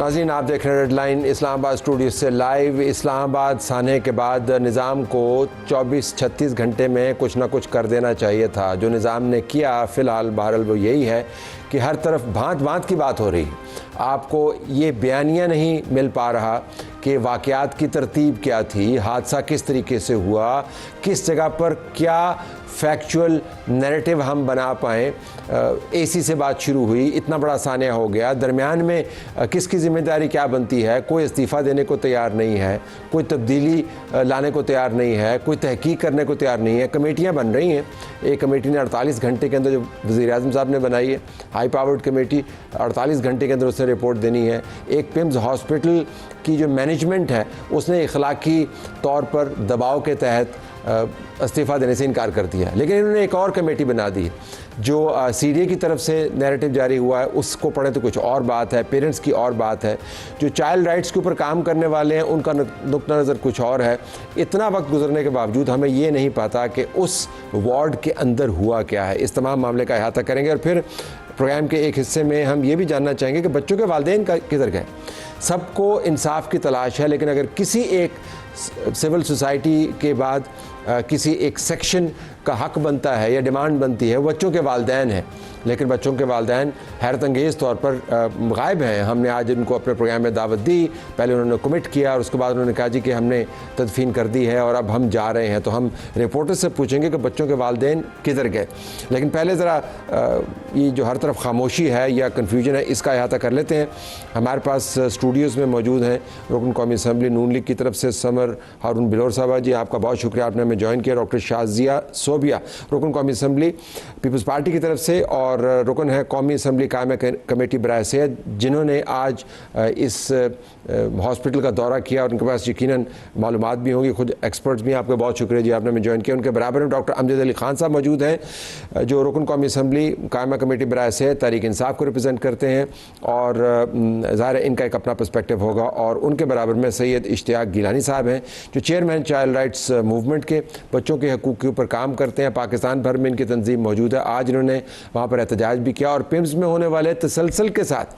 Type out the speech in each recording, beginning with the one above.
नाज़रीन, आप देख रहे हैं रेड लाइन इस्लामाबाद स्टूडियो से लाइव। इस्लामाबाद साने के बाद निज़ाम को 24-36 घंटे में कुछ ना कुछ कर देना चाहिए था। जो निज़ाम ने किया फ़िलहाल बहरहाल वो यही है कि हर तरफ भांत भांत की बात हो रही है। आपको ये बयानिया नहीं मिल पा रहा कि वाक़यात की तरतीब क्या थी, हादसा किस तरीके से हुआ, किस जगह पर क्या फैक्चुअल नैरेटिव हम बना पाएँ। एसी से बात शुरू हुई, इतना बड़ा सानिया हो गया, दरमियान में किसकी ज़िम्मेदारी क्या बनती है। कोई इस्तीफ़ा देने को तैयार नहीं है, कोई तब्दीली लाने को तैयार नहीं है, कोई तहकीक करने को तैयार नहीं है। कमेटियाँ बन रही हैं। एक कमेटी ने 48 घंटे के अंदर, जो वज़ीर-ए-आज़म साहब ने बनाई है हाई पावर्ड कमेटी, 48 घंटे के अंदर उसने रिपोर्ट देनी है। एक पिम्स हॉस्पिटल की जो मैनेजमेंट है उसने इखलाकी तौर पर दबाव के तहत इस्तीफ़ा देने से इनकार कर दिया। लेकिन इन्होंने एक और कमेटी बना दी जो सीडीए की तरफ से नैरेटिव जारी हुआ है उसको पढ़ें तो कुछ और बात है, पेरेंट्स की और बात है। जो चाइल्ड राइट्स के ऊपर काम करने वाले हैं उनका नुक्ता नज़र कुछ और है। इतना वक्त गुजरने के बावजूद हमें ये नहीं पता कि उस वार्ड के अंदर हुआ क्या है। इस तमाम मामले का अहाता करेंगे और फिर प्रोग्राम के एक हिस्से में हम ये भी जानना चाहेंगे कि बच्चों के वालिदैन का किधर गए। सबको इंसाफ की तलाश है, लेकिन अगर किसी एक सिविल सोसाइटी के बाद किसी एक सेक्शन का हक बनता है या डिमांड बनती है, बच्चों के वालिदैन हैं, लेकिन बच्चों के वालिदैन हैरत अंगेज़ तौर पर गायब हैं। हमने आज इनको अपने प्रोग्राम में दावत दी, पहले उन्होंने कमिट किया और उसके बाद उन्होंने कहा जी कि हमने तदफीन कर दी है और अब हम जा रहे हैं। तो हम रिपोर्टर से पूछेंगे कि बच्चों के वालिदैन किधर गए। लेकिन पहले ज़रा ये जो हर तरफ खामोशी है या कन्फ्यूजन है इसका अहाता कर लेते हैं। हमारे पास स्टूडियोज़ में मौजूद हैं रुकन कौमी असम्बली नून लीग की तरफ से समर हारून बिलोर साहबा जी, आपका बहुत शुक्रिया, आपने हमें ज्वाइन किया। डॉक्टर शाजिया सोबिया रुकन कौमी असम्बली पीपल्स पार्टी की तरफ से और रुकन है कौमी असम्बली कायम कमेटी बराए सेहत, जिन्होंने आज इस हॉस्पिटल का दौरा किया और उनके पास यकीनन मालूमात भी होंगी, खुद एक्सपर्ट्स भी। आपका बहुत शुक्रिया जी, आपने हमें ज्वाइन किया। उनके बराबर में डॉक्टर अमजद अली खान साहब मौजूद हैं जो रुकन कौमी असम्बली कायम कमेटी बराए सेहत तहरीक इंसाफ को रिप्रजेंट करते हैं और ज़ाहिर है इनका एक अपना पर्सपेक्टिव होगा। और उनके बराबर में सैयद इश्तियाक गिलानी साहब हैं जो चेयरमैन चाइल्ड राइट्स मूवमेंट के, बच्चों के हकूक़ के ऊपर काम करते हैं। पाकिस्तान भर में इनकी तंजीम मौजूद है। आज इन्होंने वहाँ पर एहतजाज भी किया और पिम्स में होने वाले तसलसल के साथ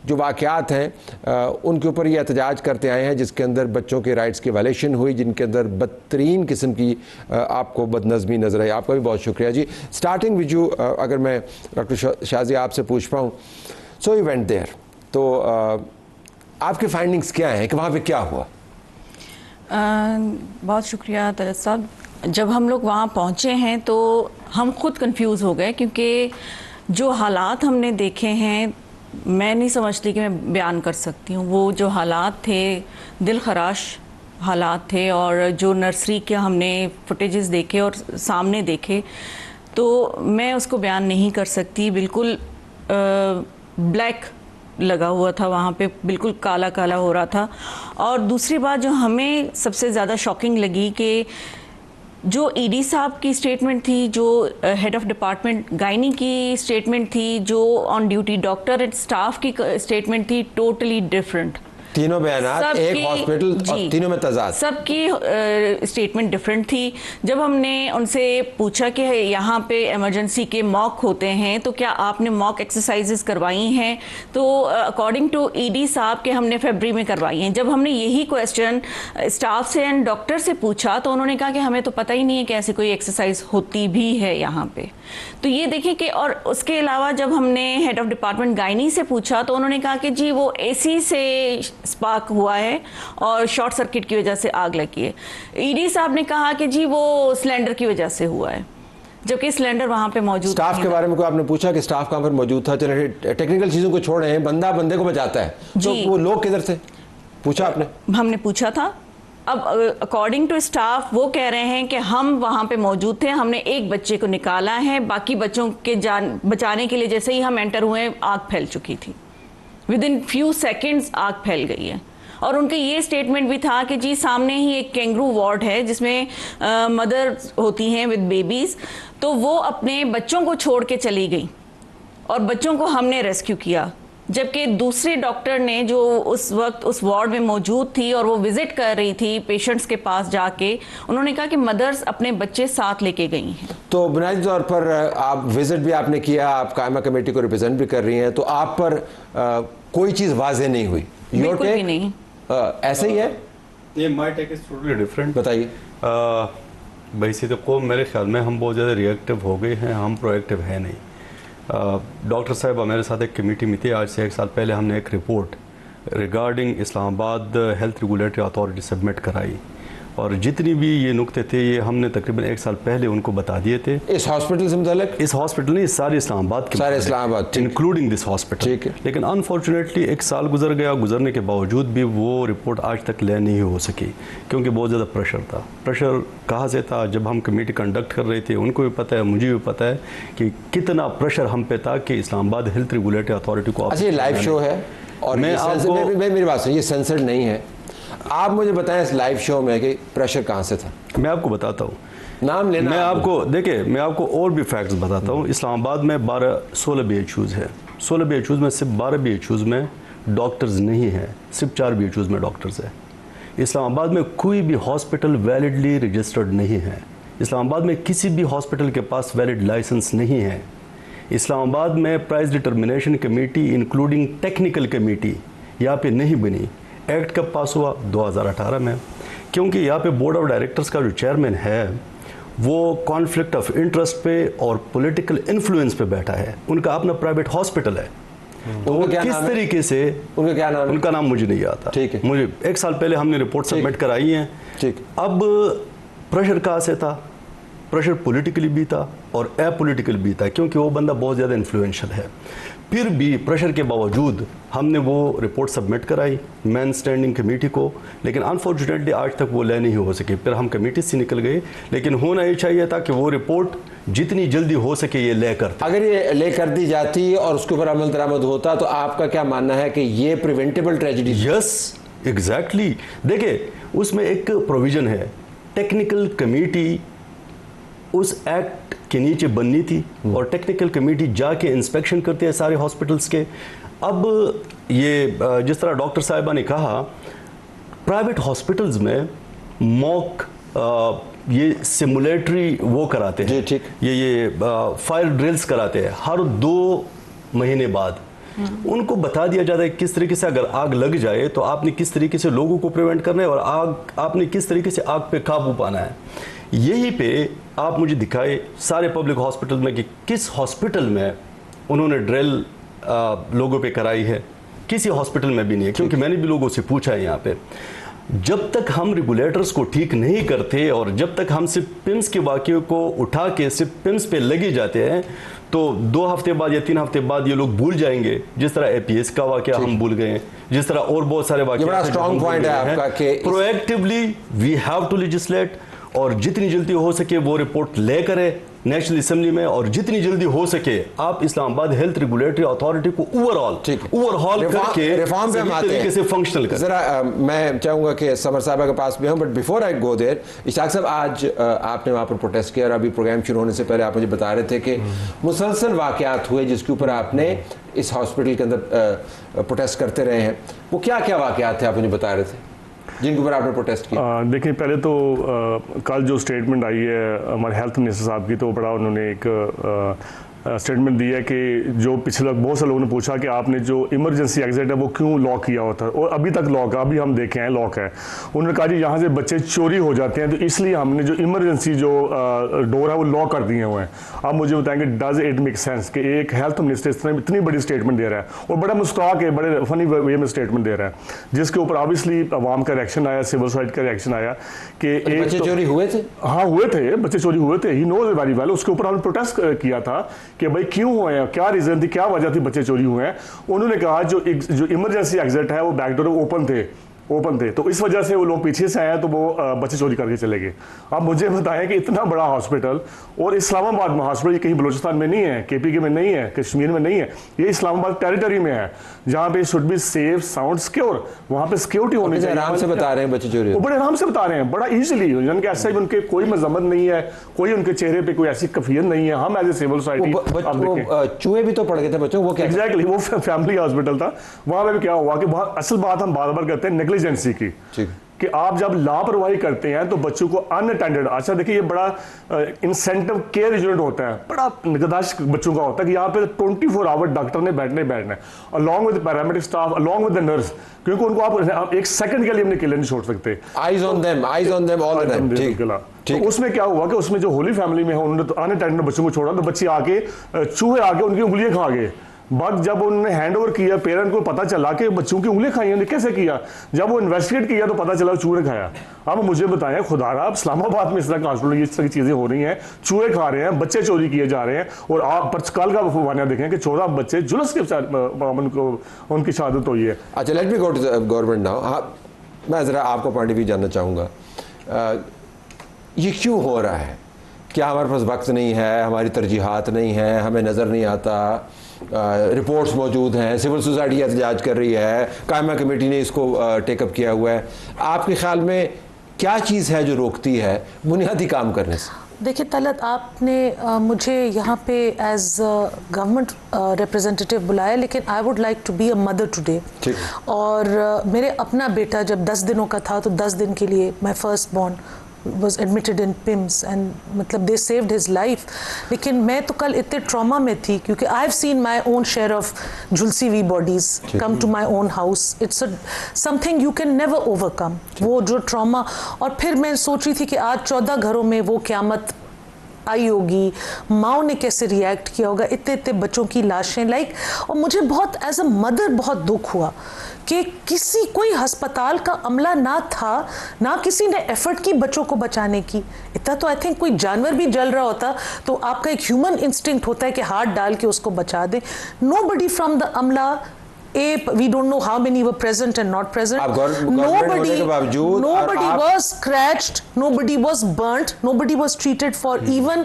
जो वाक़यात हैं उनके ऊपर ये एहतजाज करते आए हैं, जिसके अंदर बच्चों के राइट्स की वायलेशन हुई, जिनके अंदर बदतरीन किस्म की आपको बदनज़मी नज़र आई। आपका भी बहुत शुक्रिया जी। स्टार्टिंग विद यू, अगर मैं डॉक्टर शाजिया आपसे पूछ पाऊँ, सो यू वेंट देयर, तो आपके फाइंडिंग्स क्या हैं कि वहाँ पे क्या हुआ? बहुत शुक्रिया तलत साहब। जब हम लोग वहाँ पहुँचे हैं तो हम खुद कंफ्यूज हो गए, क्योंकि जो हालात हमने देखे हैं मैं नहीं समझती कि मैं बयान कर सकती हूँ। वो जो हालात थे दिल खराश हालात थे, और जो नर्सरी के हमने फुटेजेस देखे और सामने देखे तो मैं उसको बयान नहीं कर सकती। बिल्कुल ब्लैक लगा हुआ था वहाँ पे, बिल्कुल काला काला हो रहा था। और दूसरी बात जो हमें सबसे ज़्यादा शॉकिंग लगी कि जो ईडी साहब की स्टेटमेंट थी, जो हेड ऑफ डिपार्टमेंट गायनी की स्टेटमेंट थी, जो on duty doctor and staff की स्टेटमेंट थी, टोटली डिफरेंट। तीनों बयानात एक हॉस्पिटल और तीनों में तजाद, सबकी स्टेटमेंट डिफरेंट थी। जब हमने उनसे पूछा कि यहाँ पे इमरजेंसी के मॉक होते हैं तो क्या आपने मॉक एक्सरसाइजेस करवाई हैं, तो अकॉर्डिंग टू ईडी साहब के हमने फरवरी में करवाई हैं। जब हमने यही क्वेश्चन स्टाफ से एंड डॉक्टर से पूछा तो उन्होंने कहा कि हमें तो पता ही नहीं है कि ऐसी कोई एक्सरसाइज होती भी है यहाँ पे। तो ये देखें कि, और उसके अलावा जब हमने हेड ऑफ डिपार्टमेंट गायनी से पूछा तो उन्होंने कहा कि जी वो एसी से स्पार्क हुआ है और शॉर्ट सर्किट की वजह से आग लगी है। ईडी साहब ने कहा कि जी वो सिलेंडर की वजह से हुआ है, जबकि सिलेंडर वहाँ पे मौजूद। स्टाफ के बारे में कोई आपने पूछा कि स्टाफ कहाँ पर मौजूद था? चलिए टेक्निकल चीज़ों को छोड़े हैं, बंदा बंदे को बचाता है, तो वो लोग किधर से पूछा आपने? हमने पूछा था। अब अकॉर्डिंग टू स्टाफ वो कह रहे हैं कि हम वहाँ पे मौजूद थे, हमने एक बच्चे को निकाला है, बाकी बच्चों के जान बचाने के लिए जैसे ही हम एंटर हुए आग फैल चुकी थी। विद इन फ्यू सेकेंड्स आग फैल गई है। और उनका ये स्टेटमेंट भी था कि जी सामने ही एक कैंगरू वार्ड है जिसमें मदर होती हैं विद बेबीज़, तो वो अपने बच्चों को छोड़ के चली गई और बच्चों को हमने रेस्क्यू किया। जबकि दूसरे डॉक्टर ने जो उस वक्त उस वार्ड में मौजूद थी और वो विजिट कर रही थी पेशेंट्स के पास जाके, उन्होंने कहा कि मदर्स अपने बच्चे साथ लेके गई हैं। तो बुनियादी तौर पर आप विजिट भी आपने किया, आप कायमा कमेटी को रिप्रेजेंट भी कर रही हैं, तो आप पर कोई चीज़ वाज़ेह नहीं हुई बिल्कुल भी नहीं। ऐसे ही है? ये my take is totally different. बताइए। वैसे तो को मेरे ख्याल में हम बहुत ज़्यादा रिएक्टिव हो गए हैं, हम प्रोएक्टिव है नहीं। डॉक्टर साहब मेरे साथ एक कमेटी में थे, आज से 1 साल पहले हमने एक report regarding Islamabad health regulatory authority submit कराई, और जितनी भी ये नुक्ते थे ये हमने तकरीबन 1 साल पहले उनको बता दिए थे। इस हॉस्पिटल से मुताल्लिक? इस हॉस्पिटल नहीं, सारे इस्लामाबाद के, सारे इस्लामाबाद, इंक्लूडिंग दिस हॉस्पिटल। ठीक है। लेकिन अनफॉर्चुनेटली 1 साल गुजर गया, गुजरने के बावजूद भी वो रिपोर्ट आज तक ले नहीं हो सकी, क्योंकि बहुत ज़्यादा प्रेशर था। प्रेशर कहाँ से था? जब हम कमेटी कंडक्ट कर रहे थे, उनको भी पता है, मुझे भी पता है कि कितना प्रेशर हम पे था कि इस्लामाबाद हेल्थ रेगुलेटरी अथॉरिटी को। अच्छा, ये लाइव शो है और मैं आपको मेरी बात सुनिए, ये सेंसर्ड नहीं है। आप मुझे बताएं इस लाइव शो में कि प्रेशर कहाँ से था? मैं आपको बताता हूँ, नाम लेना। मैं आपको देखिए, मैं आपको और भी फैक्ट्स बताता हूँ। इस्लामाबाद में 16 BHUs है। 16 BHUs में सिर्फ 12 BHUs में डॉक्टर्स नहीं है, सिर्फ 4 BHUs में डॉक्टर्स है। इस्लामाबाद में कोई भी हॉस्पिटल वैलिडली रजिस्टर्ड नहीं है। इस्लामाबाद में किसी भी हॉस्पिटल के पास वैलिड लाइसेंस नहीं है। इस्लामाबाद में price determination committee including technical committee यहाँ पे नहीं बनी। एक्ट कब पास हुआ? 2018 में। क्योंकि यहाँ पे बोर्ड ऑफ डायरेक्टर्स का जो चेयरमैन है वो कॉन्फ्लिक्ट ऑफ इंटरेस्ट पे और पॉलिटिकल इन्फ्लुएंस पे बैठा है। उनका अपना प्राइवेट हॉस्पिटल है, तो वो किस तरीके से, उनका क्या नाम? उनका नाम मुझे नहीं आता। ठीक है। मुझे 1 साल पहले हमने रिपोर्ट सबमिट कराई है। ठीक। अब प्रेशर कहाँ से था? प्रेशर पॉलिटिकली भी था और अपोलिटिकल भी था, क्योंकि वो बंदा बहुत ज़्यादा इन्फ्लुएंशियल है। फिर भी प्रेशर के बावजूद हमने वो रिपोर्ट सबमिट कराई मैन स्टैंडिंग कमेटी को, लेकिन अनफॉर्चुनेटली आज तक वो ले नहीं हो सके। फिर हम कमेटी से निकल गए, लेकिन होना ये चाहिए था कि वो रिपोर्ट जितनी जल्दी हो सके ये ले करते। अगर ये ले कर दी जाती और उसके ऊपर अमल दरामद होता तो आपका क्या मानना है कि ये प्रिवेंटेबल ट्रेजेडी? Yes, exactly. देखिए, उसमें एक प्रोविजन है, टेक्निकल कमेटी उस एक्ट के नीचे बननी थी और टेक्निकल कमेटी जाके इंस्पेक्शन करती है सारे हॉस्पिटल्स के। अब ये जिस तरह डॉक्टर साहिबा ने कहा, प्राइवेट हॉस्पिटल्स में मॉक ये सिमुलेटरी वो कराते हैं। जी, ठीक। ये फायर ड्रिल्स कराते हैं हर 2 महीने बाद। उनको बता दिया जाता है किस तरीके से अगर आग लग जाए तो आपने किस तरीके से लोगों को प्रिवेंट करना है और आग आपने किस तरीके से आग पे काबू पाना है। यही पे आप मुझे दिखाए सारे पब्लिक हॉस्पिटल में कि किस हॉस्पिटल में उन्होंने ड्रिल लोगों पे कराई है। किसी हॉस्पिटल में भी नहीं है, क्योंकि मैंने भी लोगों से पूछा है यहाँ पे। जब तक हम रेगुलेटर्स को ठीक नहीं करते और जब तक हम सिर्फ पिम्स के वाक़े को उठा के सिर्फ पिम्स पे लगे जाते हैं, तो 2 हफ्ते बाद या 3 हफ्ते बाद ये लोग भूल जाएंगे। जिस तरह APS का वाक़या हम भूल गए, जिस तरह और बहुत सारे वाक़े। बड़ा स्ट्रॉन्ग पॉइंट है आपका कि proactively we have to legislate, और जितनी जल्दी हो सके वो रिपोर्ट ले करें नेशनल असेंबली में, और जितनी जल्दी हो सके आप इस्लामाबाद हेल्थ रेगुलेटरी अथॉरिटी को ओवरऑल करके रिफॉर्म पे आते तरीके से फंक्शनल करें। जरा मैं चाहूंगा कि समर साहब के पास भी हूं, but before I go there, Ishaq साहब आज आपने वहां पर प्रोटेस्ट किया और अभी प्रोग्राम शुरू होने से पहले आप मुझे बता रहे थे कि मुसलसल वाकयात हुए जिसके ऊपर आपने इस हॉस्पिटल के अंदर प्रोटेस्ट करते रहे हैं। वो क्या क्या वाकयात थे आप मुझे बता रहे थे जिनके ऊपर आपने प्रोटेस्ट किया? देखिए, पहले तो कल जो स्टेटमेंट आई है हमारे हेल्थ मिनिस्टर साहब की, तो बड़ा उन्होंने एक स्टेटमेंट दी है कि जो पिछले बहुत से लोगों ने पूछा कि आपने जो इमरजेंसी एग्जिट है वो क्यों लॉक किया होता है, और अभी तक लॉक है, अभी हम देखे हैं लॉक है। उन्होंने कहा जी यहाँ से बच्चे चोरी हो जाते हैं, तो इसलिए हमने जो इमरजेंसी जो डोर है वो लॉक कर दिए हुए हैं। आप मुझे बताएंगे डज इट मेक सेंस कि एक हेल्थ मिनिस्टर इतनी बड़ी स्टेटमेंट दे रहा है और बड़ा मुस्कुरा के बड़े फनी वे में स्टेटमेंट दे रहा है, जिसके ऊपर ऑब्वियसली अवाम का रिएक्शन आया, सिविल सोसाइटी का रिएक्शन आया कि बच्चे चोरी हुए थे। हाँ, हुए थे, बच्चे चोरी हुए थे, ही नोज वेरी वेल। उसके ऊपर हमने प्रोटेस्ट किया था कि भाई क्यों हुए हैं, क्या रीजन थी, क्या वजह थी बच्चे चोरी हुए हैं। उन्होंने कहा जो इमरजेंसी एग्जिट है वो बैकडोर ओपन थे, तो इस वजह से वो लोग पीछे से आए तो वो बच्चे चोरी करके चले गए। अब मुझे बताएं कि इतना बड़ा हॉस्पिटल, और इस्लामाबाद में हॉस्पिटल, ये कहीं बलूचिस्तान में नहीं है, KPK में नहीं है, कश्मीर में नहीं है, ये इस्लामाबाद टेरिटरी में है, जहाँ पे should be safe, sound, secure. वहाँ पे सिक्योरिटी होनी चाहिए। आराम से बता रहे हैं बच्चे चोरी, वो बड़े आराम से बता रहे हैं, बड़ा इजीली, जिनके ऐसा ही उनके कोई मजम्मत नहीं है, कोई उनके चेहरे पे कोई ऐसी कफियत नहीं है। हम एज ए सिविल सोसाइटी, चूहे भी तो पड़ गए थे बच्चों, वो क्या? एग्जैक्टली, वो फैमिली हॉस्पिटल था। वहाँ पे भी क्या हुआ कि असल बात हम बार बार करते हैं नेग्लिजेंसी की। कि आप जब लापरवाही करते हैं तो बच्चों को अनअटेंडेड, अच्छा देखिए ये बड़ा इंसेंटिव केयर यूनिट होता है, बड़ा निगहदाश्त बच्चों का होता है कि यहाँ पे 24 आवर डॉक्टर ने बैठना है along with paramedic staff, along with the nurse, क्योंकि उनको आप एक सेकंड के लिए अपने अकेले नहीं छोड़ सकते। Eyes on them all the time. ठीक, तो उसमें क्या हुआ कि उसमें जो होली फैमिली में है उन्होंने तो अनअटेंडेड बच्चों को छोड़ा, तो बच्चे आके चूहे आके उनकी उंगलियां खा गए। बाद जब उन्होंने हैंड ओवर किया, पेरेंट को पता चला कि बच्चों की उंगलियां खाई हैं, कैसे किया, जब वो इन्वेस्टिगेट किया तो पता चला चूहे खाया। अब मुझे बताएं खुदारा, अब इस्लामाबाद में इस तरह का हॉस्पिटल इस तरह की चीजें हो रही हैं, चूहे खा रहे हैं, बच्चे चोरी किए जा रहे हैं, और आप कल का वाक़या देखें कि 14 बच्चे जुलूस के उनकी शहादत हुई है। अच्छा, let me go to government now. मैं ज़रा आपको पॉइंट ऑफ व्यू जानना चाहूँगा, ये क्यों हो रहा है? क्या हमारे पास वक्त नहीं है, हमारी तरजीहात नहीं है, हमें नज़र नहीं आता? रिपोर्ट्स मौजूद हैं, सिविल सोसाइटी एहतजाज कर रही है, कायमा कमेटी ने इसको टेकअप किया हुआ है। आपके ख्याल में क्या चीज़ है जो रोकती है बुनियादी काम करने से? देखिए तलत, आपने मुझे यहाँ पे एज गवर्नमेंट रिप्रेजेंटेटिव बुलाया, लेकिन I would like to be a mother today. और मेरे अपना बेटा जब 10 दिनों का था तो 10 दिन के लिए my first born was admitted in PIMS and मतलब they saved his life। लेकिन मैं तो कल इतने ट्रॉमा में थी क्योंकि I've seen my own share of झुलसी हुई bodies come to my own house। It's a something you can never overcome। वो जो ट्रॉमा, और फिर मैं सोच रही थी कि आज 14 घरों में वो क़यामत आई होगी, माओ ने कैसे रिएक्ट किया होगा, इतने इतने बच्चों की लाशें और मुझे बहुत एज अ मदर बहुत दुख हुआ कि कोई अस्पताल का अमला ना था, ना किसी ने एफर्ट की बच्चों को बचाने की। इतना तो आई थिंक कोई जानवर भी जल रहा होता तो आपका एक ह्यूमन इंस्टिंक्ट होता है कि हाथ डाल के उसको बचा दे। नोबडी फ्रॉम द अमला, we don't know how many were present and not present। Nobody was scratched, nobody was burnt, nobody was treated for even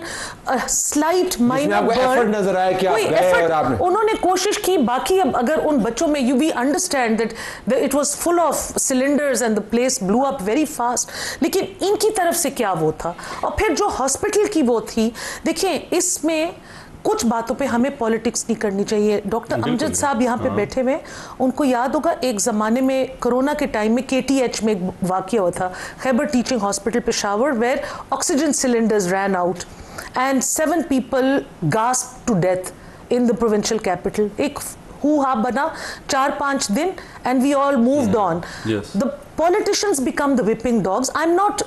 a slight minor burn। नजर आया कि आप गए और आपने उन्होंने कोशिश की। बाकी अब अगर उन बच्चों में we understand that it was full of cylinders and the place blew up very fast, लेकिन इनकी तरफ से क्या वो था। और फिर जो हॉस्पिटल की वो थी, देखिए इसमें कुछ बातों पे हमें पॉलिटिक्स नहीं करनी चाहिए। डॉक्टर अमजद साहब यहाँ पे बैठे हुए, उनको याद होगा एक ज़माने में कोरोना के टाइम में KTH में एक वाक़या हुआ था, Khyber teaching hospital Peshawar, where oxygen cylinders ran out and 7 people gasped to death in the provincial capital. एक हू-हा बना 4-5 दिन and we all moved on। Yes। The politicians become the whipping dogs। I'm not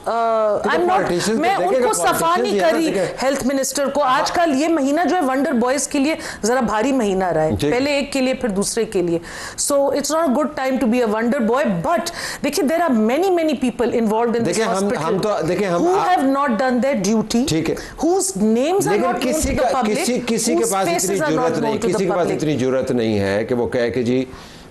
मैं उनको सफा नहीं करी health minister को। आजकल ये महीना जो है वंडर बॉयज के लिए जरा भारी महीना रहा है, पहले एक के लिए फिर दूसरे के लिए। So it's not a good time to be a wonder boy, but देखिए there are many people involved in this hospital who have not done their duty, whose names are not known to the public, किसी के पास इतनी जरूरत नहीं, किसी के पास इतनी जरूरत नहीं है कि वो कहे कि जी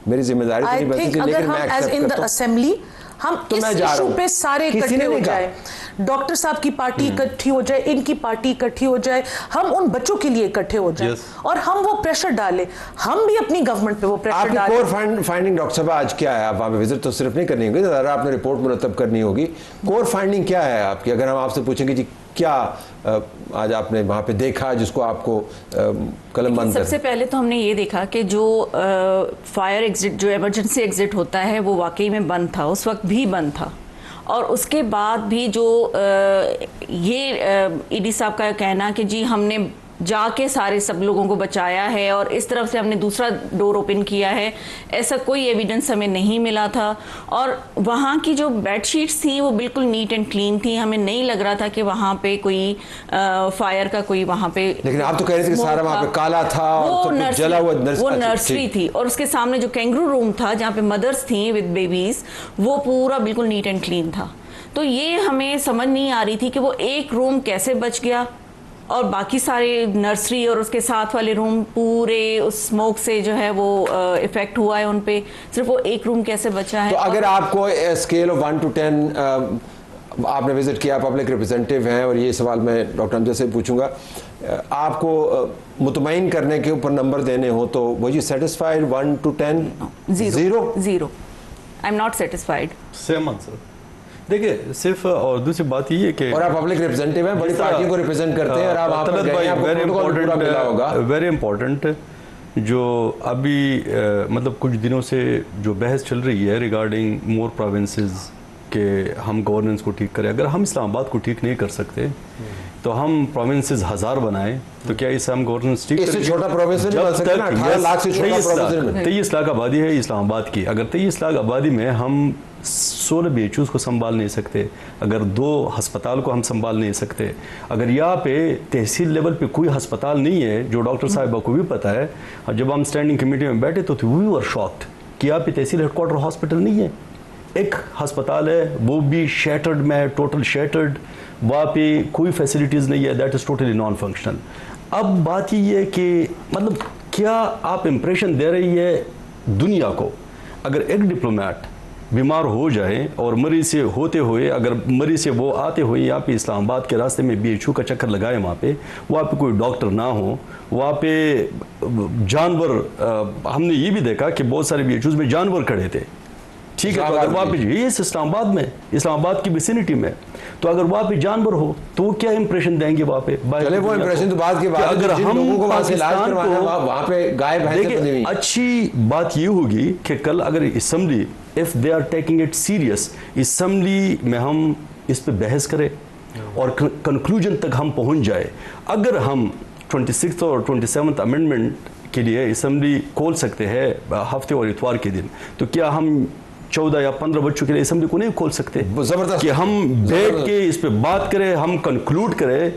मेरी जिम्मेदारी तो नहीं बनती थी, लेकिन मैं एक्सेप्ट इन द असेंबली हम इस इशू पे सारे इकट्ठे हो जाए, डॉक्टर साहब की पार्टी इकट्ठी हो जाए, इनकी पार्टी इकट्ठी हो जाए, हम उन बच्चों के लिए इकट्ठे हो जाए और हम वो प्रेशर डालें, हम भी अपनी गवर्नमेंट पे वो प्रेशर डालें। कोर फाइंडिंग डॉक्टर साहब आज क्या है? आप वहाँ पे विजिट तो सिर्फ नहीं करनी होगी, ज़रा आपने रिपोर्ट मुरतब करनी होगी। कोर फाइंडिंग क्या है आपकी? अगर हम आपसे पूछेंगे जी क्या आज आपने वहाँ पे देखा जिसको आपको कलम बंद सबसे पहले तो हमने ये देखा कि जो फायर एग्जिट, जो इमरजेंसी एग्जिट होता है वो वाकई में बंद था, उस वक्त भी बंद था। और उसके बाद भी जो ये ईडी साहब का कहना कि जी हमने जाके सारे सब लोगों को बचाया है और इस तरफ से हमने दूसरा डोर ओपन किया है, ऐसा कोई एविडेंस हमें नहीं मिला था। और वहाँ की जो बेडशीट्स थी वो बिल्कुल नीट एंड क्लीन थी, हमें नहीं लग रहा था कि वहाँ पे कोई फायर का कोई वहाँ पे। लेकिन आप तो कह रहे थे कि सारा वहाँ पे काला था और तो जला हुआ वो नर्सरी थी और उसके सामने जो कैंगरू रूम था जहाँ पे मदर्स थी विद बेबीज, वो पूरा बिल्कुल नीट एंड क्लीन था। तो ये हमें समझ नहीं आ रही थी कि वो एक रूम कैसे बच गया और बाकी सारे नर्सरी और उसके साथ वाले रूम पूरे उस स्मोक से जो है वो इफेक्ट हुआ है उन पे, सिर्फ वो एक रूम कैसे बचा है। तो अगर आपको स्केल ऑफ 1 to 10 आपने विजिट किया, पब्लिक रिप्रेजेंटेटिव हैं और ये सवाल मैं डॉक्टर अमजद से पूछूंगा, आपको मुतमईन करने के ऊपर नंबर देने हो तो were you satisfied 1 to 10? Zero. I am not satisfied. Same answer. देखिए सिर्फ और दूसरी बात ये कि और आप पब्लिक रिप्रेजेंटेटिव हैं, बड़ी पार्टियों को रिप्रेजेंट करते हैं और आप वहाँ पर गए, आपको प्रोटोकॉल पूरा मिला होगा। वेरी इंपॉर्टेंट जो अभी मतलब कुछ दिनों से जो बहस चल रही है रिगार्डिंग मोर प्रोविंसेस कि हम गवर्नेंस को ठीक करें। अगर हम इस्लामाबाद को ठीक नहीं कर सकते तो हम प्रोविंसेस 1000 बनाएं तो क्या इससे हम गवर्नेंस ठीक इससे छोटा प्रोविंस नहीं बन सकता ना, 18 लाख से छोटा प्रोविंस नहीं बन। 23 लाख आबादी है इस्लामाबाद की। अगर 23 लाख आबादी में हम 16 BHUs को संभाल नहीं सकते, अगर 2 अस्पताल को हम संभाल नहीं सकते, अगर यहाँ पे तहसील लेवल पे कोई अस्पताल नहीं है, जो डॉक्टर साहिबा को भी पता है, जब हम स्टैंडिंग कमेटी में बैठे तो वी वर शॉक्ड कि यहाँ पे तहसील हेडक्वार्टर हॉस्पिटल नहीं है। एक अस्पताल है वो भी शैटर्ड में है, टोटल शैटर्ड, वहाँ पे कोई फैसिलिटीज़ नहीं है, that is totally non functional. अब बात ये है कि मतलब क्या आप इम्प्रेशन दे रही है दुनिया को, अगर एक डिप्लोमेट बीमार हो जाए और मरीज से होते हुए, अगर मरीज से वो आते हुए यहाँ पे इस्लामाबाद के रास्ते में BHU का चक्कर लगाए, वहाँ पे कोई डॉक्टर ना हो, वहाँ पे जानवर, हमने ये भी देखा कि बहुत सारे BHUs में जानवर खड़े थे, ठीक है, तो अगर वहाँ पे ये इस्लामाबाद में, इस्लामाबाद की विसिनिटी में, तो अगर वहाँ पे जानवर हो तो वो क्या इंप्रेशन देंगे वहाँ पे? चले वो इंप्रेशन तो बात की बात है, अगर हम लोगों को वहाँ से इलाज करवाना है, वहाँ पे गाय भैंसें बंधी हुई हैं। अच्छी बात ये होगी कि कल अगर assembly, if they are taking it serious, assembly में हम इस पे बहस करें और कंक्लूजन तक हम पहुँच जाए। अगर हम 26th और 27th अमेंडमेंट के लिए असेंबली खोल सकते हैं हफ्ते और इतवार के दिन, तो क्या हम 14 या 15 बच्चों के लिए असेंबली को नहीं खोल सकते? जबरदस्त कि हम बैठ के इस पे बात करें, हम कंक्लूड करें,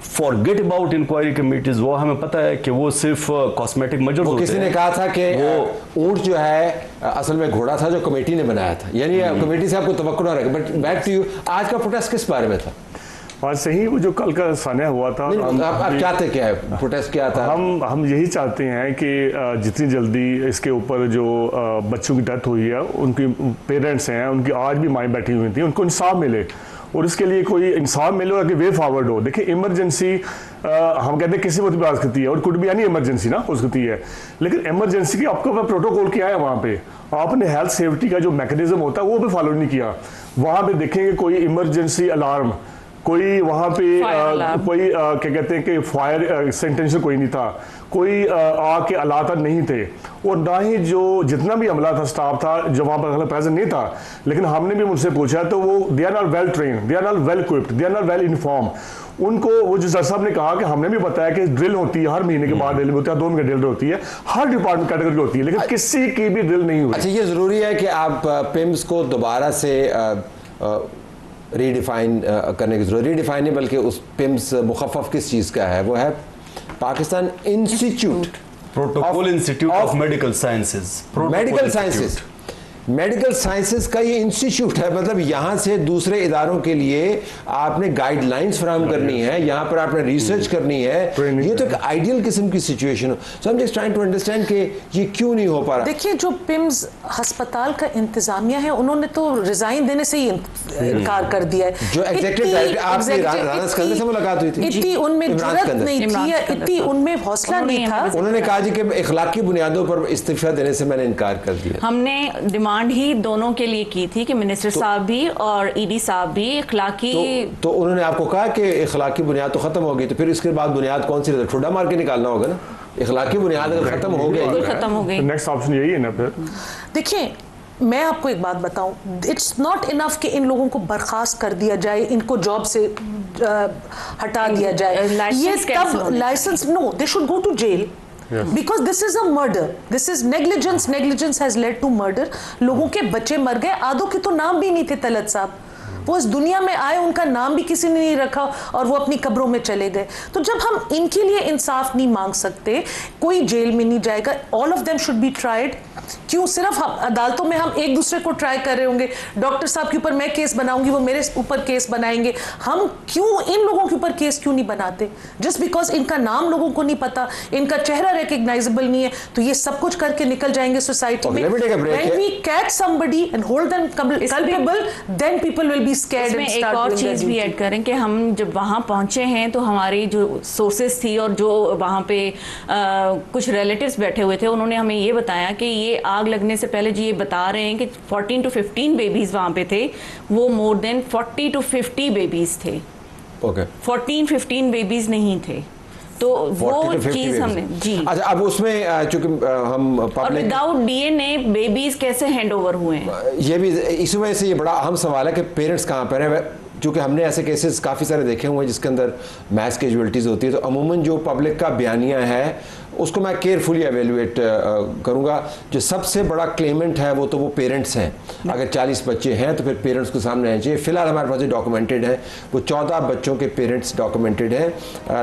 फॉरगेट अबाउट इंक्वायरी कमेटीज। वो हमें पता है कि वो सिर्फ कॉस्मेटिक मेजर्स होते हैं। किसी ने कहा था कि वो ऊंट जो है असल में घोड़ा था जो कमेटी ने बनाया था, यानी कमेटी से आपको तवक्कुल ना रखे। बट बैक टू यू, आज का प्रोटेस्ट किस बारे में था? आज सही वो जो कल का सान्या हुआ था, आप चाहते क्या है, प्रोटेस्ट क्या था? हम यही चाहते हैं कि जितनी जल्दी इसके ऊपर जो बच्चों की डेथ हुई है, उनकी पेरेंट्स हैं, उनकी आज भी माएँ बैठी हुई थी, उनको इंसाफ मिले और इसके लिए कोई इंसाफ मिले और वे फॉरवर्ड हो। देखिए इमरजेंसी हम कहते हैं किसी वक्त भी आ सकती है और कुछ भी यानी इमरजेंसी ना हो सकती है, लेकिन इमरजेंसी की आपको प्रोटोकॉल क्या है वहाँ पे, आपने हेल्थ सेफ्टी का जो मैकेनिज्म होता है वो भी फॉलो नहीं किया। वहाँ पे देखेंगे कोई इमरजेंसी अलार्म, कोई वहाँ पे कोई क्या कहते हैं कि फायर एक्सटेंशन कोई नहीं था, कोई आग के अलात नहीं थे, और ना ही जो जितना भी अमला था, स्टाफ था जो वहाँ पर प्रेजेंट नहीं था। लेकिन हमने भी मुझसे पूछा तो वो they are not well train, they are not well equipped, they are not well inform. उनको वो जो सर साहब ने कहा कि हमने भी बताया कि ड्रिल होती है, हर महीने के बाद ड्रिल होती है, 2 महीने ड्रिल होती है, हर डिपार्टमेंट कैटेगरी की होती है, लेकिन किसी की भी ड्रिल नहीं हुई। अच्छा, ये ज़रूरी है कि आप पिम्स को दोबारा से रीडिफाइन करने की जरूरत, रीडिफाइन नहीं बल्कि उस पिम्स मुखफ़फ़ किस चीज़ का है? वो है Pakistan institute, protocol institute of medical sciences, medical sciences, medical sciences का ये इंस्टीट्यूट है। मतलब यहाँ से दूसरे इदारों के लिए आपने गाइडलाइंस फराहम करनी है, यहाँ पर आपने रिसर्च करनी है। ये तो एक आइडियल किस्म की सिचुएशन हो। So I am just trying to understand कि ये क्यों नहीं हो पा रहा। देखिए, जो पिम्स अस्पताल का इंतजामिया है उन्होंने तो रिजाइन देने से ही इनकार कर दिया है। जो एग्जीक्यूटिव डायरेक्टर आपकी राना अस्कंदर से मुलाकात हुई थी, इतनी उनमें जुर्रत नहीं थी या इतनी उनमें हौसला नहीं था। उन्होंने कहा जी कि इखलाकी बुनियादों पर इस्तीफा देने से मैंने इनकार कर दिया। हमने डिमांड ही दोनों के लिए की थी कि मिनिस्टर साहब भी और ईडी साहब भी इखलाकी, तो उन्होंने आपको कहा कि इखलाकी बुनियाद तो खत्म हो गई, तो फिर इसके बाद बुनियाद कौन सी रहती? ठुड्डा मार के निकालना होगा ना। इखलाकी बुनियाद अगर खत्म हो गई, खत्म हो गई, नेक्स्ट ऑप्शन यही है ना। फिर देखिए, मैं आपको एक बात बताऊं, इट्स नॉट इनफ कि इन लोगों को बर्खास्त कर दिया जाए, इनको जॉब से हटा दिया जाए। ये तब licence, no, they should go to jail. Yes. Because this is a murder, this is negligence, negligence has led to murder। लोगों के बच्चे मर गए, आधों के तो नाम भी नहीं थे तलत साहब, वो इस दुनिया में आए, उनका नाम भी किसी ने नहीं रखा और वो अपनी कब्रों में चले गए। तो जब हम इनके लिए इंसाफ नहीं मांग सकते, कोई जेल में नहीं जाएगा, all of them should be tried. क्यों सिर्फ अदालतों में हम एक दूसरे को ट्राई कर रहे होंगे? डॉक्टर साहब के ऊपर मैं केस बनाऊंगी, वो मेरे ऊपर केस बनाएंगे। हम क्यों इन लोगों के ऊपर केस क्यों नहीं बनाते? जस्ट बिकॉज इनका नाम लोगों को नहीं पता, इनका चेहरा रिकग्नाइजेबल नहीं है, तो ये सब कुछ करके निकल जाएंगे सोसाइटी में। When we catch somebody and hold them culpable, then people will be scared and एक start और doing their चीज़ भी duty। ऐड करें कि हम जब वहाँ पहुँचे हैं तो हमारी जो सोर्सेज थी और जो वहाँ पे कुछ रिलेटिव्स बैठे हुए थे, उन्होंने हमें ये बताया कि ये आग लगने से पहले जी ये बता रहे हैं कि 14 to 15 बेबीज़ वहाँ पे थे, वो मोर देन 40 to 50 बेबीज़ थे। 14-15 बेबीज़ नहीं थे। तो वो 40 to 50 चीज़ हमने babies। जी। अच्छा, अब उसमें चूंकि हम और पब्लिक, विदाउट डीएनए बेबीज कैसे हैंड ओवर हुए हैं? ये भी इस वजह से ये बड़ा अहम सवाल है कि पेरेंट्स कहाँ पर हैं। क्योंकि हमने ऐसे केसेस काफ़ी सारे देखे हुए हैं जिसके अंदर मैस कैजुअलिटीज़ होती है, तो अमूमन जो पब्लिक का बयानिया है उसको मैं केयरफुली एवेलुएट करूँगा। जो सबसे बड़ा क्लेमेंट है वो तो वो पेरेंट्स हैं। अगर 40 बच्चे हैं तो फिर पेरेंट्स को सामने आना चाहिए। फिलहाल हमारे पास जो डॉक्यूमेंटेड है वो 14 बच्चों के पेरेंट्स डॉक्यूमेंटेड हैं,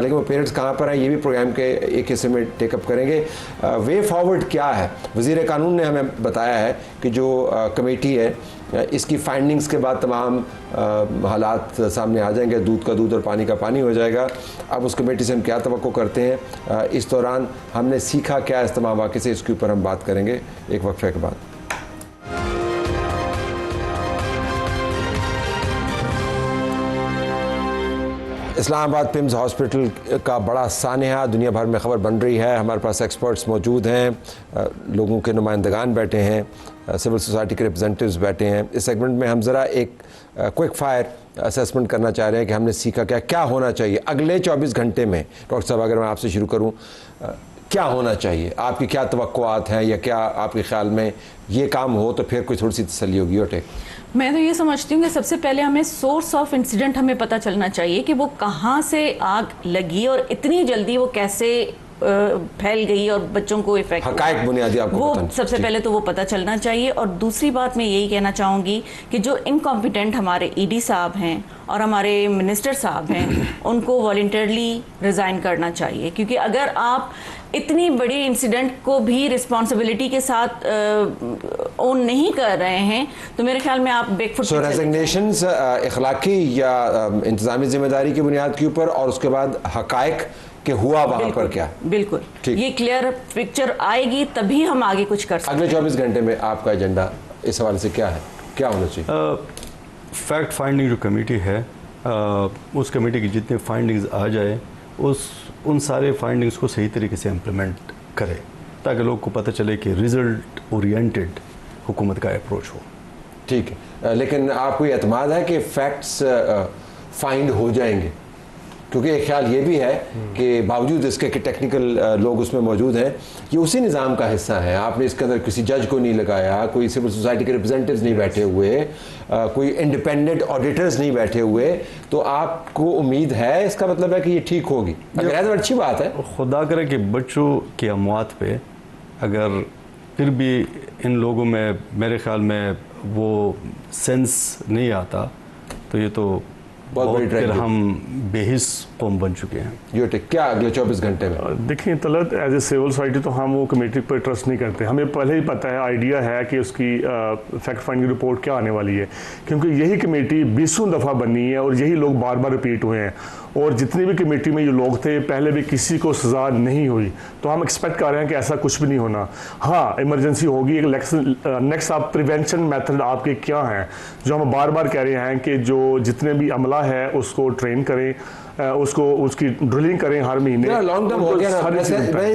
लेकिन वो पेरेंट्स कहाँ पर हैं ये भी प्रोग्राम के एक हिस्से में टेकअप करेंगे। वे फॉरवर्ड क्या है, वज़ीर कानून ने हमें बताया है कि जो कमेटी है इसकी फाइंडिंग्स के बाद तमाम हालात सामने आ जाएंगे, दूध का दूध और पानी का पानी हो जाएगा। अब उस कमेटी से हम क्या तवक्को करते हैं, इस दौरान हमने सीखा क्या इस तमाम वाक़े से, इसके ऊपर हम बात करेंगे एक वक्फे के बाद। इस्लामाबाद पिम्स हॉस्पिटल का बड़ा सानहा दुनिया भर में ख़बर बन रही है। हमारे पास एक्सपर्ट्स मौजूद हैं, लोगों के नुमाइंदगान बैठे हैं, सिविल सोसाइटी के रिप्रेजेंटेटिव्स बैठे हैं। इस सेगमेंट में हम ज़रा एक क्विक फायर असेसमेंट करना चाह रहे हैं कि हमने सीखा क्या, क्या होना चाहिए अगले 24 घंटे में। डॉक्टर साहब, अगर मैं आपसे शुरू करूँ, क्या होना चाहिए, आपकी क्या तवक्कुआत हैं, या क्या आपके ख्याल में ये काम हो तो फिर कोई थोड़ी सी तसल्ली होगी? और टेक मैं तो ये समझती हूँ कि सबसे पहले हमें सोर्स ऑफ इंसिडेंट हमें पता चलना चाहिए कि वो कहाँ से आग लगी और इतनी जल्दी वो कैसे फैल गई और बच्चों को इफेक्ट, हकायक बुनियादी आपको वो सबसे पहले तो वो पता चलना चाहिए। और दूसरी बात मैं यही कहना चाहूँगी कि जो इनकॉम्पिटेंट हमारे ईडी साहब हैं और हमारे मिनिस्टर साहब हैं उनको वॉलंटियरली रिज़ाइन करना चाहिए, क्योंकि अगर आप इतनी बड़ी इंसिडेंट को भी रिस्पॉन्सिबिलिटी के साथ ओन नहीं कर रहे हैं तो मेरे ख्याल में आप बैकफुट। सो रेजिग्नेशंस इखलाकी या इंतजामी जिम्मेदारी की बुनियाद के ऊपर, और उसके बाद हकायक कि हुआ वहाँ पर क्या, बिल्कुल ये क्लियर पिक्चर आएगी तभी हम आगे कुछ कर सकते हैं। अगले 24 घंटे में आपका एजेंडा इस हवाले से क्या है, क्या होना चाहिए? फैक्ट फाइंडिंग जो कमेटी है, उस कमेटी की जितने फाइंडिंग्स आ जाए उन सारे फाइंडिंग्स को सही तरीके से इम्प्लीमेंट करे, ताकि लोग को पता चले कि रिज़ल्ट ओरिएंटेड हुकूमत का अप्रोच हो। ठीक है, लेकिन आपको ये एतमाद है कि फैक्ट्स फाइंड हो जाएंगे? क्योंकि एक ख्याल ये भी है कि बावजूद इसके कि टेक्निकल लोग उसमें मौजूद हैं, ये उसी निज़ाम का हिस्सा है। आपने इसके अंदर किसी जज को नहीं लगाया, कोई सिविल सोसाइटी के रिप्रेजेंटेटिव्स नहीं बैठे हुए, कोई इंडिपेंडेंट ऑडिटर्स नहीं बैठे हुए, तो आपको उम्मीद है, इसका मतलब है कि ये ठीक होगी? अगर है तो अच्छी बात है। खुदा करे कि बच्चों की अमवात पे अगर फिर भी इन लोगों में मेरे ख्याल में वो सेंस नहीं आता तो ये तो बहुत फिर हम बेहिस कौम बन चुके हैं। यो टेक क्या अगले 24 घंटे में? देखिए Talat, as a civil society तो हम वो कमेटी पर ट्रस्ट नहीं करते। हमें पहले ही पता है, आइडिया है कि उसकी फैक्ट फाइंडिंग रिपोर्ट क्या आने वाली है, क्योंकि यही कमेटी 20 दफ़ा बनी है और यही लोग बार बार रिपीट हुए हैं। और जितनी भी कमेटी में ये लोग थे पहले भी किसी को सज़ा नहीं हुई, तो हम एक्सपेक्ट कर रहे हैं कि ऐसा कुछ भी नहीं होना। हाँ, इमरजेंसी होगी। एक नेक्स्ट आप प्रिवेंशन मेथड आपके क्या हैं, जो हम बार बार कह रहे हैं कि जो जितने भी अमला है उसको ट्रेन करें, उसको उसकी ड्रिलिंग करें हर महीने। लॉन्ग टर्म हो गया ना, मैं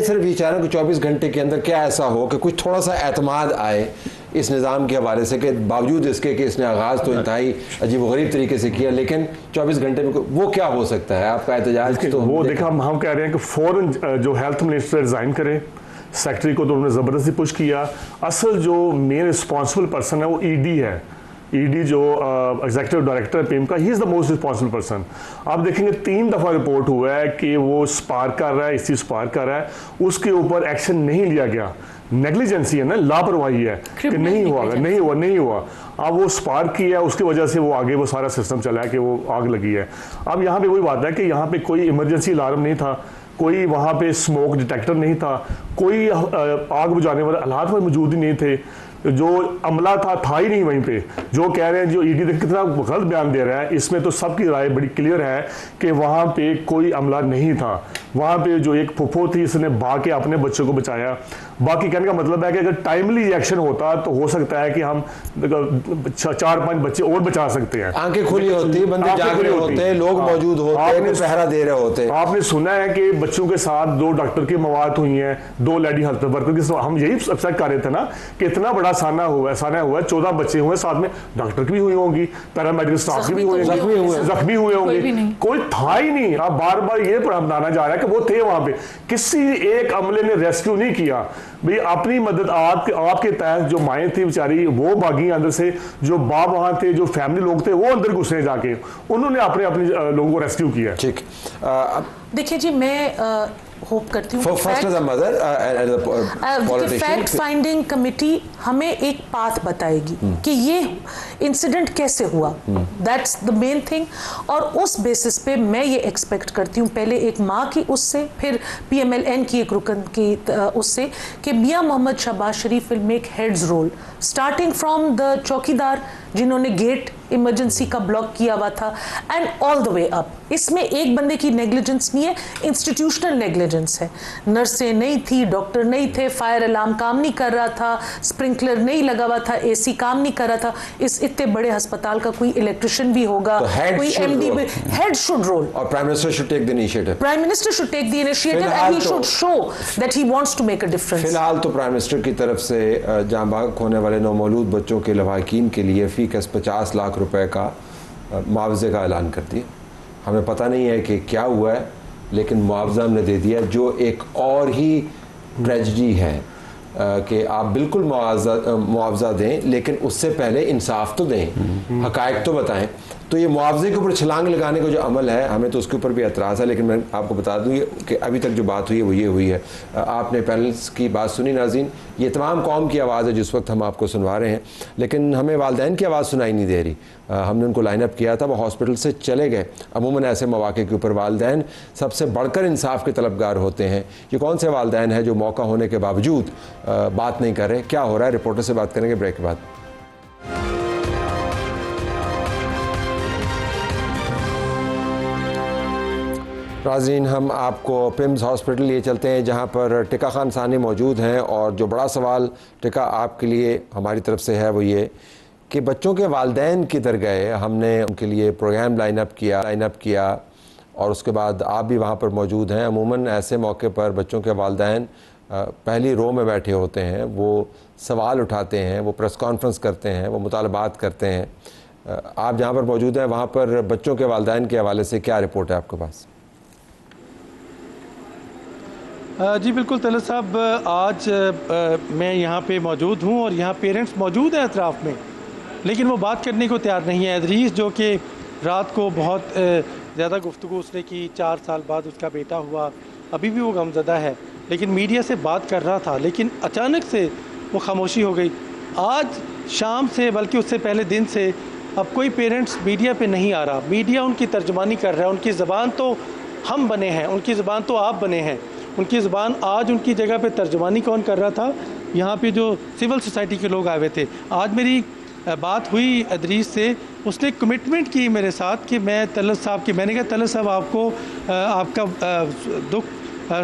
सिर्फ ये चाह रहा हूँ कि 24 घंटे के अंदर क्या ऐसा हो कि कुछ थोड़ा सा एतमाद आए इस निज़ाम के हवाले से, कि बावजूद इसके कि इसने आगाज़ तो इंतहाई अजीब गरीब तरीके से किया, लेकिन 24 घंटे में वो क्या हो सकता है? आपका एहतजाज तो वो देखा, हम कह रहे हैं कि फ़ौरन जो हेल्थ मिनिस्टर रिज़ाइन करे, सेक्रेटरी को तो उन्होंने ज़बरदस्ती पुश किया। असल जो मेन रिस्पॉन्सिबल पर्सन है वो ईडी है। ईडी जो एग्जीक्यूटिव डायरेक्टर है पिम का, he is the most responsible person. आप देखेंगे 3 दफ़ा रिपोर्ट हुआ है कि वो स्पार्क कर रहा है, इस चीज़ स्पार्क कर रहा है, उसके ऊपर एक्शन नहीं लिया गया। नेग्लिजेंसी है ना, लापरवाही है कि नहीं हुआ। अब वो स्पार्क किया, उसकी वजह से वो आगे वो सारा सिस्टम चला है कि वो आग लगी है। अब यहाँ पे वही बात है कि यहाँ पे कोई इमरजेंसी अलार्म नहीं था, कोई वहाँ पे स्मोक डिटेक्टर नहीं था, कोई आग बुझाने वाले हालात में मौजूद ही नहीं थे, जो अमला था ही नहीं वहीं पे। जो कह रहे हैं, जो ईडी कितना गलत बयान दे रहा है, इसमें तो सबकी राय बड़ी क्लियर है कि वहाँ पे कोई अमला नहीं था। वहाँ पे जो एक फुफो थी, इसने भाग के अपने बच्चों को बचाया। बाकी कहने का मतलब है कि अगर टाइमली एक्शन होता तो हो सकता है कि हम 4-5 बच्चे और बचा सकते हैं। आंखें खुली होती, बंदे जाग रहे होते, लोग मौजूद होते, पहरा दे रहे होते। आपने सुना है कि बच्चों के साथ 2 डॉक्टर की मौत हुई हैं, 2 लेडी हेल्थ वर्कर की। हम यही एक्सपेक्ट कर रहे थे ना कि इतना बड़ा बड़ा साना हुआ है, 14 बच्चे हुए, साथ में डॉक्टर की भी हुई होंगी, पैरामेडिकल स्टाफ की भी हुई होंगी, जख्मी हुए होंगे, कोई था ही नहीं। आप बार बार ये बताना जा रहा है कि वो थे वहां पे, किसी एक अमले ने रेस्क्यू नहीं किया। भाई अपनी मदद आपके तहत जो माएँ थी बेचारी वो भागी अंदर से, जो बाप वहां थे, जो फैमिली लोग थे वो अंदर घुसे जाके, उन्होंने अपने लोगों को रेस्क्यू किया। ठीक, देखिए जी, मैं होप करती हूँ फैक्ट फाइंडिंग कमेटी हमें एक पाथ बताएगी कि ये इंसिडेंट कैसे हुआ, दैट्स द मेन थिंग। और उस बेसिस पे मैं ये एक्सपेक्ट करती हूँ, पहले एक माँ की उससे, फिर PMLN की एक रुकन की उससे, कि Mian Mohammad Shahbaz Sharif will make heads roll, starting from the चौकीदार जिन्होंने गेट इमरजेंसी का ब्लॉक किया हुआ था and all the way up. इसमें एक बंदे की नेग्लिजेंस नहीं है, इंस्टीट्यूशनल नेग्लिजेंस है। नर्सें नहीं थी, डॉक्टर नहीं थे, फायर अलार्म काम नहीं कर रहा था, स्प्रिंकलर नहीं लगा हुआ था, AC काम नहीं कर रहा था। इस इतने बड़े अस्पताल का कोई इलेक्ट्रिशियन भी होगा, कोई MD भी, हेड शुड रोल। और prime minister should take the initiative. Prime minister should take the initiative and he should show that he wants to make a difference. फिलहाल तो प्राइम मिनिस्टर की तरफ से जाँ बाहक होने वाले नौमौलूद बच्चों के लवाहिकीन के लिए फी कस 50 लाख रुपए का मुआवजे का ऐलान कर दिया। हमें पता नहीं है कि क्या हुआ है, लेकिन मुआवजा हमने दे दिया, जो एक और ही ट्रेजेडी है कि आप बिल्कुल मुआवजा दें, लेकिन उससे पहले इंसाफ तो दें, हकायक तो बताएं। तो ये मुआवजे के ऊपर छलांग लगाने का जो अमल है, हमें तो उसके ऊपर भी एतराज़ है, लेकिन मैं आपको बता दूँ कि अभी तक जो बात हुई है वो ये हुई है। आपने पैनल्स की बात सुनी नाज़रीन, ये तमाम कौम की आवाज़ है जिस वक्त हम आपको सुनवा रहे हैं, लेकिन हमें वालिदैन की आवाज़ सुनाई नहीं दे रही। हमने उनको लाइन अप किया था, वो हॉस्पिटल से चले गए। अमूमन ऐसे मौके के ऊपर वालिदैन सबसे बढ़कर इंसाफ के तलबगार होते हैं। ये कौन से वालिदैन हैं जो मौका होने के बावजूद बात नहीं कर रहे? क्या हो रहा है, रिपोर्टर से बात करेंगे ब्रेक के बाद। नाज़रीन, हम आपको पिम्स हॉस्पिटल लिए चलते हैं जहां पर टिका खान सानी मौजूद हैं, और जो बड़ा सवाल टिका आपके लिए हमारी तरफ से है वो ये कि बच्चों के वालिदैन किधर गए। हमने उनके लिए प्रोग्राम लाइन अप किया और उसके बाद आप भी वहां पर मौजूद हैं। अमूमन ऐसे मौके पर बच्चों के वालिदैन पहली रो में बैठे होते हैं, वो सवाल उठाते हैं, वो प्रेस कॉन्फ्रेंस करते हैं, वो मुतालबात करते हैं। आप जहाँ पर मौजूद हैं वहाँ पर बच्चों के वालिदैन के हवाले से क्या रिपोर्ट है आपके पास? जी बिल्कुल तलत साहब, आज मैं यहाँ पे मौजूद हूँ और यहाँ पेरेंट्स मौजूद हैं अतराफ़ में, लेकिन वो बात करने को तैयार नहीं है। अदरीस जो कि रात को बहुत ज़्यादा गुफ्तगू उसने की, 4 साल बाद उसका बेटा हुआ, अभी भी वो गमज़दा है, लेकिन मीडिया से बात कर रहा था, लेकिन अचानक से वो खामोशी हो गई। आज शाम से, बल्कि उससे पहले दिन से, अब कोई पेरेंट्स मीडिया पे नहीं आ रहा। मीडिया उनकी तर्जमानी कर रहा है। उनकी ज़बान तो हम बने हैं, उनकी ज़बान तो आप बने हैं। उनकी ज़बान आज उनकी जगह पे तर्जमानी कौन कर रहा था? यहाँ पे जो सिविल सोसाइटी के लोग आए हुए थे। आज मेरी बात हुई अदरीस से, उसने कमिटमेंट की मेरे साथ कि मैं तलत साहब की, मैंने कहा तलत साहब आपको आपका दुख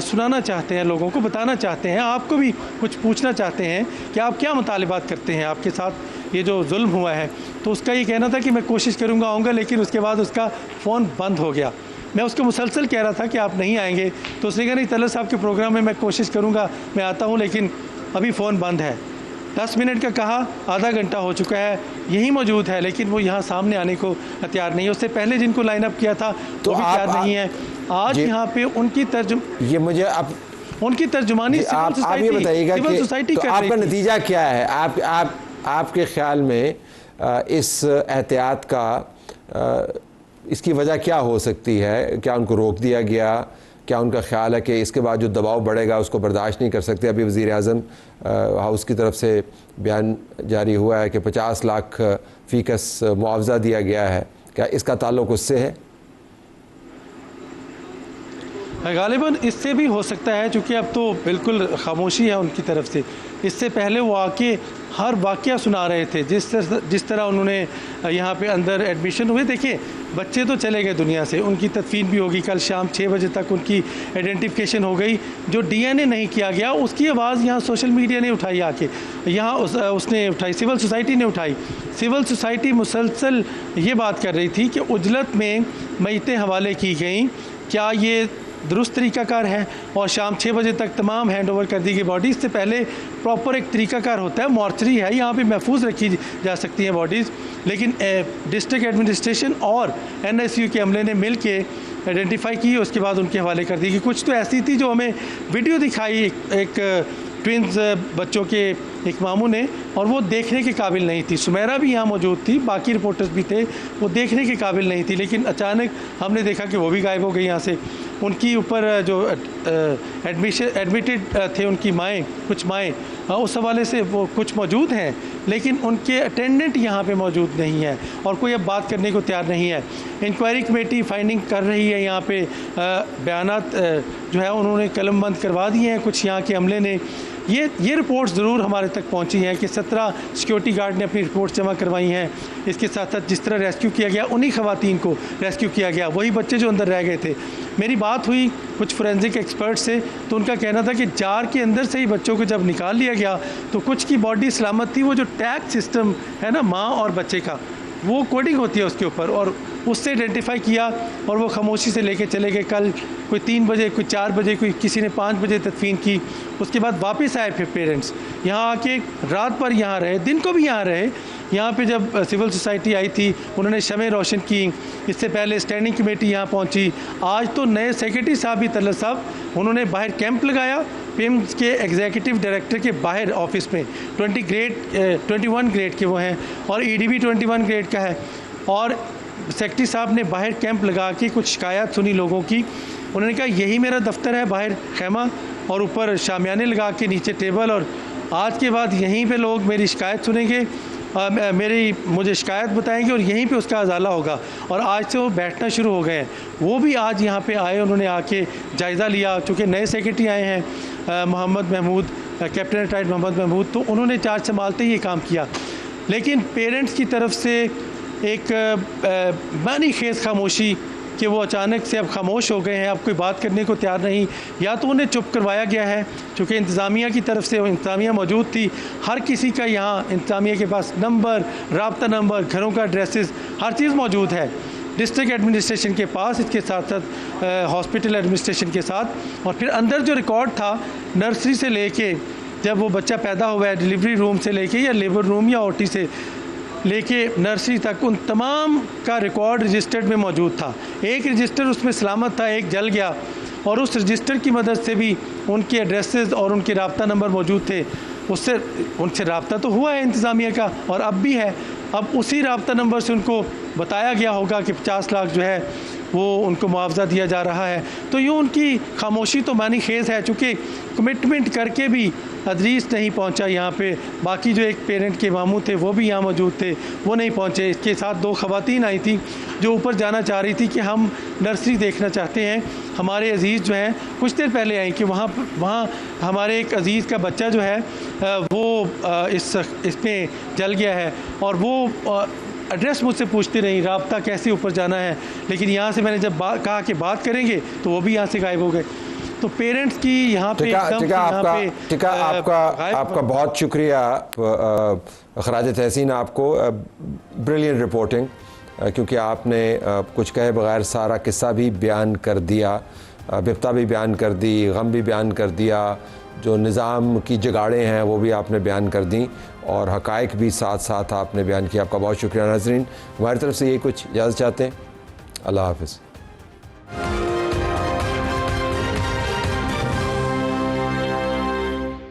सुनाना चाहते हैं, लोगों को बताना चाहते हैं, आपको भी कुछ पूछना चाहते हैं कि आप क्या मुतालिबात करते हैं, आपके साथ ये जो जुल्म हुआ है। तो उसका ये कहना था कि मैं कोशिश करूँगा आऊँगा, लेकिन उसके बाद उसका फ़ोन बंद हो गया। मैं उसको मुसलसल कह रहा था कि आप नहीं आएंगे, तो उसने कहा नहीं तलत साहब के प्रोग्राम में मैं कोशिश करूँगा, मैं आता हूँ, लेकिन अभी फ़ोन बंद है। 10 मिनट का कहा, आधा घंटा हो चुका है, यही मौजूद है, लेकिन वो यहाँ सामने आने को तैयार नहीं है। उससे पहले जिनको लाइन अप किया था तो वो भी तैयार नहीं है। आज यहाँ पे उनकी ये मुझे आप उनकी तर्जुमानी आप ये बताइएगा कि तो आपका नतीजा क्या है? आपके ख्याल में इस एहतियात का इसकी वजह क्या हो सकती है? क्या उनको रोक दिया गया? क्या उनका ख्याल है कि इसके बाद जो दबाव बढ़ेगा उसको बर्दाश्त नहीं कर सकते? अभी वज़ीर आज़म हाउस की तरफ से बयान जारी हुआ है कि 50 लाख फ़ीकस मुआवजा दिया गया है। क्या इसका ताल्लुक उससे है? गालिबन इससे भी हो सकता है, क्योंकि अब तो बिल्कुल खामोशी है उनकी तरफ से। इससे पहले वो आके हर वाक़या सुना रहे थे, जिस तरह उन्होंने यहाँ पे अंदर एडमिशन हुए। देखिए बच्चे तो चले गए दुनिया से, उनकी तदफीन भी होगी। कल शाम 6 बजे तक उनकी आइडेंटिफिकेशन हो गई। जो DNA नहीं किया गया उसकी आवाज़ यहाँ सोशल मीडिया ने उठाई, आके यहाँ उसने उठाई, सिविल सोसाइटी ने उठाई। सिविल सोसाइटी मुसलसल ये बात कर रही थी कि उजलत में मैयतें हवाले की गई, क्या ये दुरुस्त तरीक़ाकार है और शाम 6 बजे तक तमाम हैंड ओवर कर दी गई बॉडीज़ से पहले प्रॉपर एक तरीक़ाकार होता है, मॉर्चरी है, यहाँ पे महफूज रखी जा सकती हैं बॉडीज़। लेकिन डिस्ट्रिक्ट एडमिनिस्ट्रेशन और NSU के अमले ने मिल के आइडेंटिफाई की, उसके बाद उनके हवाले कर दी कि कुछ तो ऐसी थी जो हमें वीडियो दिखाई एक ट्विंस बच्चों के एक मामू ने, और वो देखने के काबिल नहीं थी। सुमेरा भी यहाँ मौजूद थी, बाकी रिपोर्टर्स भी थे, वो देखने के काबिल नहीं थी। लेकिन अचानक हमने देखा कि वो भी गायब हो गई यहाँ से। उनकी ऊपर जो एडमिटेड थे उनकी माएँ, कुछ माएँ, उस हवाले से वो कुछ मौजूद हैं, लेकिन उनके अटेंडेंट यहाँ पे मौजूद नहीं है और कोई अब बात करने को तैयार नहीं है। इंक्वायरी कमेटी फाइंडिंग कर रही है, यहाँ पे बयानात जो है उन्होंने कलमबंद करवा दिए हैं कुछ यहाँ के अमले ने। ये रिपोर्ट्स ज़रूर हमारे तक पहुंची हैं कि 17 सिक्योरिटी गार्ड ने अपनी रिपोर्ट्स जमा करवाई हैं। इसके साथ साथ जिस तरह रेस्क्यू किया गया, उन्हीं ख़वातीन को रेस्क्यू किया गया, वही बच्चे जो अंदर रह गए थे। मेरी बात हुई कुछ फोरेंसिक एक्सपर्ट से, तो उनका कहना था कि जार के अंदर से ही बच्चों को जब निकाल लिया गया तो कुछ की बॉडी सलामत थी। वो जो टैग सिस्टम है ना माँ और बच्चे का, वो कोडिंग होती है उसके ऊपर, और उससे आइडेंटिफाई किया और वो खामोशी से लेके चले गए। कल कोई 3 बजे, कोई 4 बजे, कोई किसी ने 5 बजे तदफीन की। उसके बाद वापस आए फिर पेरेंट्स यहाँ आके रात पर यहाँ रहे, दिन को भी यहाँ रहे। यहाँ पे जब सिविल सोसाइटी आई थी उन्होंने शमें रोशन की, इससे पहले स्टैंडिंग कमेटी यहाँ पहुँची। आज तो नए सेक्रेटरी साहब भी तलत साहब, उन्होंने बाहर कैंप लगाया पिम्स के एग्जीक्यूटिव डायरेक्टर के बाहर ऑफिस में। 21 ग्रेड के वो हैं और EDB 21 ग्रेड का है। और सेक्रेटरी साहब ने बाहर कैंप लगा के कुछ शिकायत सुनी लोगों की। उन्होंने कहा यही मेरा दफ्तर है, बाहर खैमा और ऊपर शामियाने लगा के नीचे टेबल, और आज के बाद यहीं पे लोग मेरी शिकायत सुनेंगे, मुझे शिकायत बताएंगे और यहीं पे उसका अजाला होगा। और आज से वो बैठना शुरू हो गए हैं। वो भी आज यहाँ पे आए, उन्होंने आके जायज़ा लिया। चूँकि नए सेक्रेटरी आए हैं मोहम्मद महमूद, कैप्टन रिटायर्ड मोहम्मद महमूद, तो उन्होंने चार्ज संभालते ही ये काम किया। लेकिन पेरेंट्स की तरफ से एक मानी खेज खामोशी कि वो अचानक से अब खामोश हो गए हैं, अब कोई बात करने को तैयार नहीं। या तो उन्हें चुप करवाया गया है, चूँकि इंतज़ामिया की तरफ से इंतज़ामिया मौजूद थी, हर किसी का यहाँ इंतज़ामिया के पास नंबर, राब्ता नंबर, घरों का एड्रेसेस, हर चीज़ मौजूद है डिस्ट्रिक्ट एडमिनिस्ट्रेशन के पास, इसके साथ साथ हॉस्पिटल एडमिनिस्ट्रेशन के साथ। और फिर अंदर जो रिकॉर्ड था नर्सरी से लेके जब वो बच्चा पैदा हुआ है, डिलीवरी रूम से लेके या लेबर रूम या OT से लेके नर्सरी तक, उन तमाम का रिकॉर्ड रजिस्टर्ड में मौजूद था। एक रजिस्टर उसमें सलामत था, एक जल गया, और उस रजिस्टर की मदद से भी उनके एड्रेसेस और उनके राब्ता नंबर मौजूद थे। उनसे राब्ता तो हुआ है इंतज़ामिया का, और अब भी है। अब उसी राब्ता नंबर से उनको बताया गया होगा कि 50 लाख जो है वो उनको मुआवजा दिया जा रहा है। तो यूँ उनकी खामोशी तो मानी खेज़ है, चूँकि कमिटमेंट करके भी अदरीस नहीं पहुंचा यहाँ पे। बाकी जो एक पेरेंट के मामू थे वो भी यहाँ मौजूद थे, वो नहीं पहुँचे। इसके साथ 2 ख़वातीन आई थी जो ऊपर जाना चाह रही थी कि हम नर्सरी देखना चाहते हैं। हमारे अजीज़ जो हैं कुछ देर पहले आई कि वहाँ हमारे एक अजीज़ का बच्चा जो है वो इसमें जल गया है, और वो एड्रेस मुझसे पूछती रही, राब्ता कैसे ऊपर जाना है। लेकिन यहाँ से मैंने जब कहा कि बात करेंगे तो वो भी यहाँ से गायब हो गए। तो पेरेंट्स की यहाँ पे आपका बहुत शुक्रिया खराज तहसीन आपको। ब्रिलियंट रिपोर्टिंग, क्योंकि आपने कुछ कहे बगैर सारा किस्सा भी बयान कर दिया, बिपता भी बयान कर दी, गम भी बयान कर दिया, जो निज़ाम की जगाड़ें हैं वो भी आपने बयान कर दी, और हक़ाइक़ भी साथ साथ आपने बयान किया। आपका बहुत शुक्रिया। नाज़रीन, हमारी तरफ से ये कुछ इजाज़त चाहते हैं। अल्लाह हाफ़िज़।